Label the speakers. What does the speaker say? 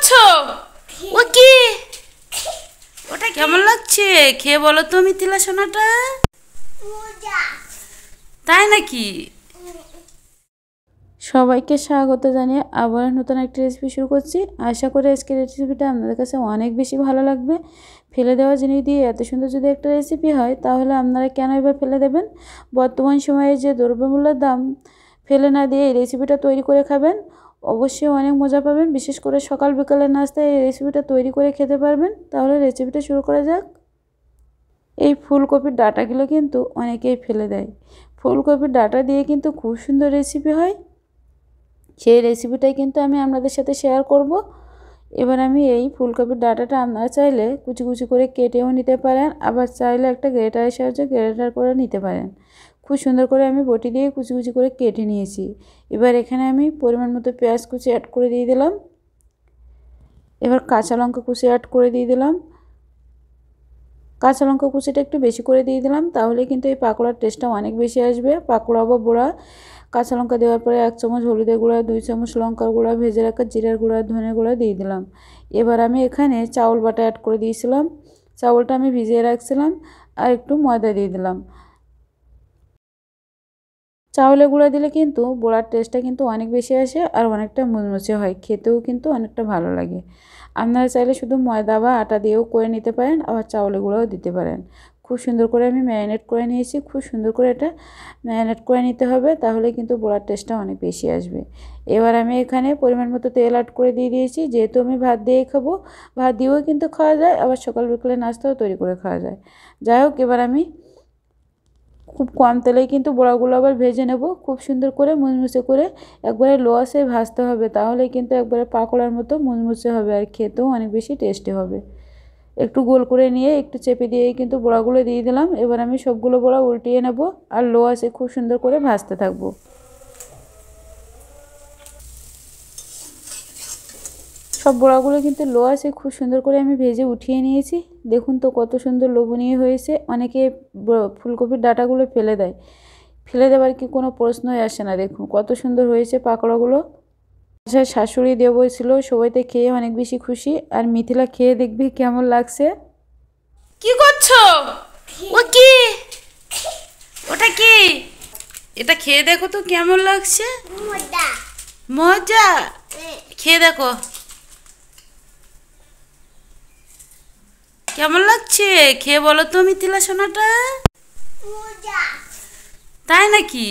Speaker 1: করছো? ও কি? ওটা কেমন লাগছে খেয়ে বলো তো মিথিলা সোনাটা? তাই নাকি? সবাইকে স্বাগত জানিয়ে আবার নতুন একটা রেসিপি শুরু করছি। আশা করি আজকের রেসিপিটা আপনাদের কাছে অনেক বেশি ভালো লাগবে। ফেলে দেওয়া জিনিস দিয়ে এত সুন্দর যদি একটা রেসিপি হয় তাহলে আপনারা কেন এবার ফেলে দেবেন? বর্তমান সময়ে যে দ্রব্যমূল্যের দাম, ফেলে না দিয়ে এই রেসিপিটা তৈরি করে খাবেন, অবশ্যই অনেক মজা পাবেন। বিশেষ করে সকাল বিকালের নাস্তায় এই রেসিপিটা তৈরি করে খেতে পারবেন। তাহলে রেসিপিটা শুরু করা যাক। এই ফুলকপির ডাঁটাগুলো কিন্তু অনেকেই ফেলে দেয়। ফুলকপির ডাঁটা দিয়ে কিন্তু খুব সুন্দর রেসিপি হয়। সেই রেসিপিটাই কিন্তু আমি আপনাদের সাথে শেয়ার করব। এবার আমি এই ফুলকপির ডাঁটাটা আপনারা চাইলে কুচি কুচি করে কেটেও নিতে পারেন, আবার চাইলে একটা গ্রেটারের সাহায্যে গ্রেটার করে নিতে পারেন। খুব সুন্দর করে আমি বটি দিয়ে কুচি কুচি করে কেটে নিয়েছি। এবার এখানে আমি পরিমাণ মতো পেঁয়াজ কুচি অ্যাড করে দিয়ে দিলাম। এবার কাঁচা লঙ্কা কুচি অ্যাড করে দিয়ে দিলাম। কাঁচা লঙ্কা কুচিটা একটু বেশি করে দিয়ে দিলাম, তাহলে কিন্তু এই পাকোড়ার টেস্টটা অনেক বেশি আসবে। পাকোড়া বা বড়া। কাঁচা লঙ্কা দেওয়ার পরে 1 চামচ হলুদের গুঁড়া, 2 চামচ লঙ্কার গুঁড়া, ভেজে রাখা জিরার গুঁড়া, ধনে গুঁড়া দিয়ে দিলাম। এবার আমি এখানে চাউল বাটা অ্যাড করে দিয়েছিলাম। চাউলটা আমি ভিজিয়ে রাখছিলাম, আর একটু ময়দা দিয়ে দিলাম। চাউলের গুঁড়া দিলে কিন্তু বড়ার টেস্টটা কিন্তু অনেক বেশি আসে, আর অনেকটা মুচমুচে হয়, খেতেও কিন্তু অনেকটা ভালো লাগে। আপনারা চাইলে শুধু ময়দা বা আটা দিয়েও করে নিতে পারেন, আবার চাউলের গুঁড়াও দিতে পারেন। খুব সুন্দর করে আমি ম্যারিনেট করে নিয়েছি। খুব সুন্দর করে এটা ম্যারিনেট করে নিতে হবে, তাহলে কিন্তু বড়ার টেস্টটা অনেক বেশি আসবে। এবার আমি এখানে পরিমাণ মতো তেল অ্যাড করে দিয়ে দিয়েছি। যেহেতু আমি ভাত দিয়েই খাবো, ভাত দিয়েও কিন্তু খাওয়া যায়, আবার সকাল বিকালে নাস্তাও তৈরি করে খাওয়া যায়। যাই হোক, এবার আমি খুব কম তেলেই কিন্তু বড়াগুলো আবার ভেজে নেব। খুব সুন্দর করে মুচমুচে করে একবারে লো আঁচে ভাজতে হবে, তাহলে কিন্তু একবারে পাকোড়ার মতো মুচমুচে হবে, আর খেতেও অনেক বেশি টেস্টি হবে। একটু গোল করে নিয়ে একটু চেপে দিয়েই কিন্তু বড়াগুলো দিয়ে দিলাম। এবার আমি সবগুলো বড়া উল্টিয়ে নেব, আর লো আঁচে খুব সুন্দর করে ভাজতে থাকবো। সব বড়াগুলো কিন্তু লো আঁচে খুব সুন্দর করে আমি ভেজে উঠিয়ে নিয়েছি। দেখুন তো কত সুন্দর লোভনীয় হয়েছে। অনেকে ফুলকপির ডাঁটাগুলো ফেলে দেয়, ফেলে দেওয়ার কি কোনো প্রশ্নই আসে না। দেখুন কত সুন্দর হয়েছে পাকোড়াগুলো। আচ্ছা, শাশুড়ি দিয়ে বলছিল সবাইতে খেয়ে অনেক বেশি খুশি, আর মিথিলা খেয়ে দেখবি কেমন লাগছে। কি করছো? ও কি? ওটা কি? এটা খেয়ে দেখো তো কেমন লাগছে। মজা মজা। খেয়ে দেখো কেমন লাগছে, খেয়ে বলো তো মিথিলা সোনাটা। তাই নাকি?